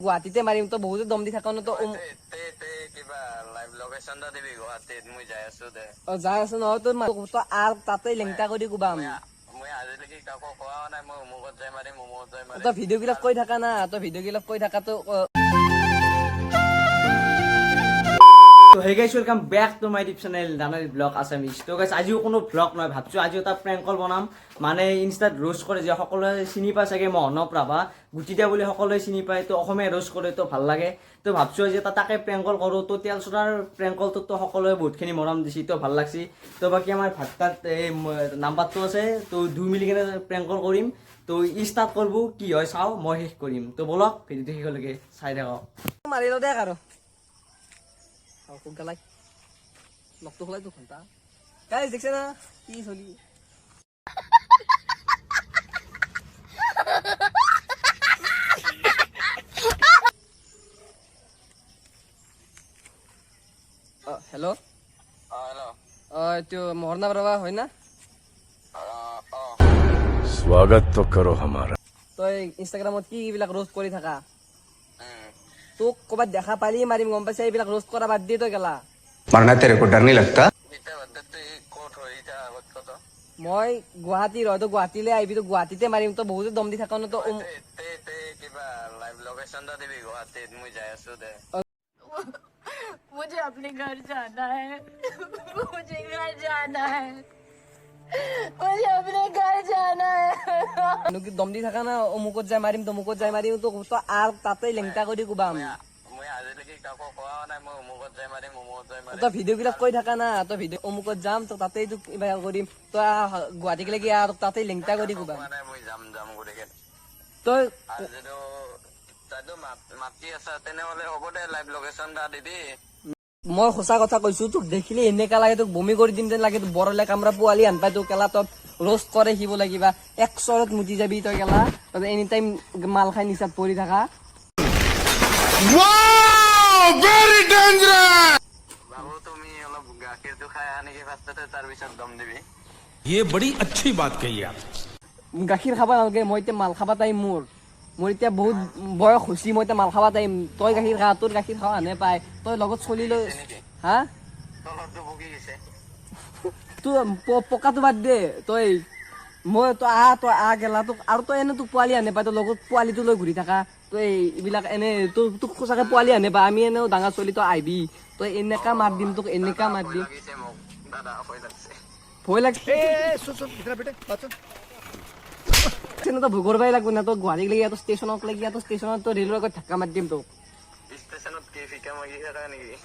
গুৱাহাটীতে মাৰিম তো বহুতে দম দি থাকা ন তো কিবা লাইভ লোকেশন এটা দিবি গুৱাহাটীত মই যাই আছো দে যাই আছো নহয় তোৰ তো আৰ তাতে লেংটা কৰি কুবাম মই আজিলৈকে কাকো কোৱা নাই মই অমুকত যাই মাৰিম অমুকত যাই মাৰিম তই ভিডিঅ' গিলাক কৈ থাকা না তই ভিডিঅ' গিলাক কৈ থাকা তো তো hey guys welcome back to my YouTube channel দানারি ব্লগ আসামিজ। তো গাইস আজিও কোনো ব্লগ নয়, ভাবছো আজিও এটা প্ৰেংক কল বনাম। মানে ইনষ্টাত ৰোষ্ট কৰে যে সকলোৱে চিনি পায় চাগে মহনব ৰাভা গুটিদা বুলি সকলোৱে চিনি পায়, তো অসমীয়া ৰোষ্ট কৰে তো ভাল লাগে। তো ভাবছো যে তাকে প্ৰেংক কল কৰোঁ। তো তেল চোৰাৰ প্ৰেংক কলটোত তো সকলোৱে বহুতখিনি মৰম দিছি, তো ভাল লাগছি। তো বাকী আমাৰ ভাত তাত এই নাম্বাৰটো আছে, তো 2 মিলি কিনে প্ৰেংক কল কৰিম। তো ষ্টাৰ্ট কৰিব, কি হয় চাওঁ, মই শেষ কৰিম। তো বলক ভিডিঅ'টো শেষলৈকে চাই থাকক। মাৰি লওঁ দে আৰু সোনকালে লকটো খোলাই তো ঘণ্টা গাইজ দেখছে না কি চলি हेलो हेलो त्यो मोहनब राभा হয় না? स्वागत तो करो हमारा। তই ইনষ্টাগ্ৰামত কি এইবিলাক ৰোষ্ট কৰি থাকা? তোক ক'ৰবাত দেখা পালি মাৰিম, গম পাইছে? এইবিলাক ৰোষ্ট কৰা বাদ দি তই গেলা। मरना तेरे को डर नहीं लगता? মই গুৱাহাটীৰ হয়, তো গুৱাহাটীলৈ আহিবি, তো গুৱাহাটীতে মাৰিম। তো বহুতে দম দি থাকা ন তো কিবা লাইভ লোকেশন এটা দিবি গুৱাহাটীত মই যাই আছো দে मुझे अपने घर जाना है मुझे घर जाना है मुझे अपने घर जाना है দম দি থাকা না, অমুকত যাই মাৰিম তমুকত যাই মাৰিম, তো আৰ তাতে লেংটা কৰি কুবাম। মই আজিলৈকে কাকো কোৱা নাই মই অমুকত যাই মাৰিম অমুকত যাই মাৰিম তই ভিডিঅ' বিলাক কৈ থাকা না, তই ভিডিঅ' অমুকত যাম তো তাতেই তোক কিবা কৰিম, তই গুৱাহাটীক লাগি আৰু তাতেই লেংটা কৰি কুবাম। কোৱা নাই মই যাম যাম গতিকে তই আৰু যদি তইতো মাতি আছা তেনেহলে হ'ব দে, লাইভ লোকেশন এটা দিবি। মই সঁচা কথা কৈছো, তোক দেখিলে এনেকা লাগে তোক বমি কৰি দিম যেন লাগে। তোক বৰলে কামৰা পোৱালি আন পাই তোক কেলা তই ৰোষ্ট কৰে শিব লাগিবা, এক চৰত মুতি যাবি তই কেলা। তই এনি টাইম মাল খাই নিচাত পৰি থাকা। বাবু তুমি অলপ গাখীৰটো খাই আহা নেকি ফাৰ্ষ্টতে, তাৰপিছত দম দিবি। ये बड़ी अच्छी बात कही आप। গাখীৰ খাবা নালাগে, মই এতিয়া মাল খাবা টাইম মোৰ এতিয়া বহুত বয়স হৈছে, মই এতিয়া মাল খাবা টাইম। তই গাখীৰ খা, তোৰ গাখীৰ খাৱা আনে পাই, তই লগত চলি লৈ হা তলতটো বগি গৈছে তোৰ পকাটো বাদ দে। তই তই আহ গেলা, তোক আৰু তই এনে তোক পোৱালি আনে পাই, তোৰ লগত পোৱালিটো লৈ ঘূৰি থাকা। তই এইবিলাক এনে তোক সঁচাকে পোৱালি আনে পাই, আমি এনেও ডাঙৰ চলি। তই আহিবি, তই এনেকা মাৰ দিম তোক, এনেকা মাৰ দিম। লাগিছে মোক দাদা ভয় লাগছে। ভয় লাগছে তো ভোগৰ পাই লাগব না। তই গুৱাহাটীক লাগি ইয়াতো ষ্টেচনত লাগি, ইয়াতো ষ্টেচনত তই ৰেলৰ আগত ধাক্কা মাৰি দিম তোক। ষ্টেচনত কি ফিকা মাগি থাকা নেকি?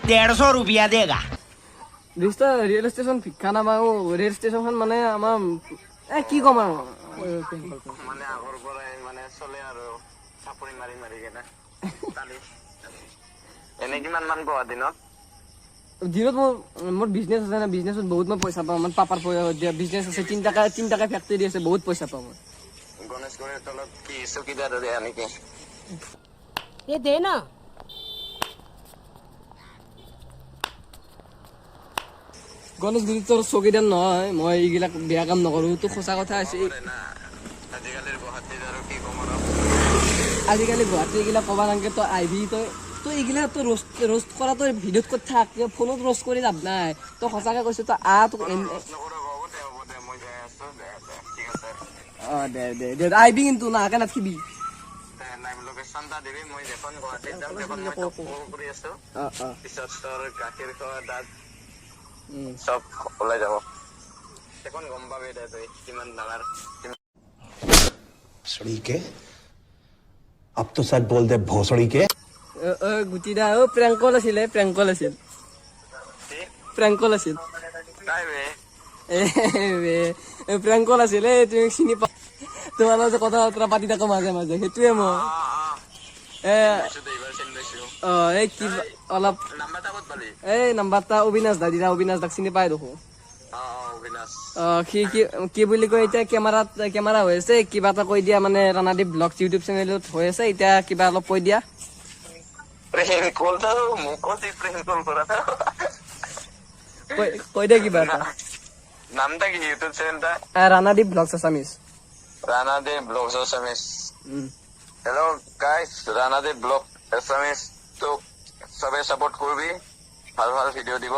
150 रुपया देगा। ৰেল ষ্টেচন ভিক্ষা নামাৰো, ৰেল ষ্টেচনখন মানে আমাৰ কি ক'ম আৰু মানে আগৰ পৰাই মানে চলে আৰু চাপৰি মাৰি মাৰি কেনে এনে কিমান মান পোৱা দিনত? দিনত মোৰ বিজনেছ আছে না, বিজনেছত বহুত মই পইচা পাওঁ। মানে পাপাৰ বিজনেছ আছে, 3 টাকা ফেক্টৰী আছে, বহুত পইচা পাওঁ মই। গণেশগুৰিৰ তলত কি চকীদাৰ দিয়া নেকি? ये दे ना গণেশগুৰিত তোৰ চকীদাৰ নহয়, মই এইবিলাক বেয়া কাম নকৰো। তোৰ সঁচা কথা আছে। না আজিকালিৰ গুৱাহাটীত আৰু কি ক'ম আৰু। আজিকালি গুৱাহাটী এইগিলা ক'বা নালাগে। তই আহিবি, তই এইগিলা তই ৰোষ্ট কৰা, তই ভিডিঅ'ত ক'ত থাক, ফোনত ৰোষ্ট কৰি লাভ নাই। তই সঁচাকে কৈছো, তই তোক নকৰো, হ'ব দে মই যাই আছো দে ঠিক আছে। দে আহিবি, কিন্তু নাহাকে নাথাকিবি। লাইভ লোকেশন এটা দিবি, মই দেখোন গুৱাহাটীত যাম, দেখোন মই তোক কল কৰি আছো। পিছত তোৰ গাখীৰ খোৱা দাঁত চব ওলাই যাব, দেখোন গম পাবি দে তই কিমান ডাঙৰ। भोसड़ी के अब तो सच बोल दे भोसड़ी के। গুটিদা প্ৰেংকল আছিলে, প্ৰেংকল আছিল। তাই বে প্ৰেংকল আছিল। তুমি চিনি পা, তোমাৰ লগত যে কথা বতৰা পাতি থাকো মাজে মাজে, সেইটোৱে মই এই কি অলপ এই নাম্বাৰটা অবিনাশ দা দিলা। অবিনাশ দাক চিনি পাই দেখো। কি বুলি কয়, এতিয়া কেমেৰা হৈ আছে, কিবা এটা কৈ দিয়া। মানে ৰাণাদীপ ব্লগ ইউটিউব চেনেলত হৈ আছে, এতিয়া কিবা অলপ কৈ দিয়া। কৈ দিয়া কিবা এটা। নামটা কি ইউটিউব চ্যানেলটা? Ranadip vlogs Assamese. Ranadip vlogs Assamese. Hello' guys, Ranadev vlog Assamese তোক চবে ছাপোৰ্ট কৰিবি, ভাল ভাল ভিডিঅ' দিব,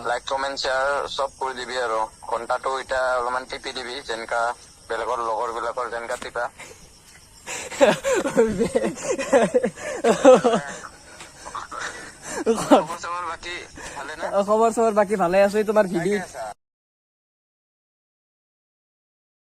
লাইক কমেণ্ট শ্বেয়াৰ চব কৰি দিবি আৰু ঘণ্টাটো এতিয়া অলপমান টিপি দিবি যেনেকা বেলেগৰ লগৰ বিলাকৰ যেনেকা টিপা। খবৰ চবৰ বাকী ভালে না? খবৰ চবৰ বাকী ভালে আছো। তোমাৰ ভিডিঅ'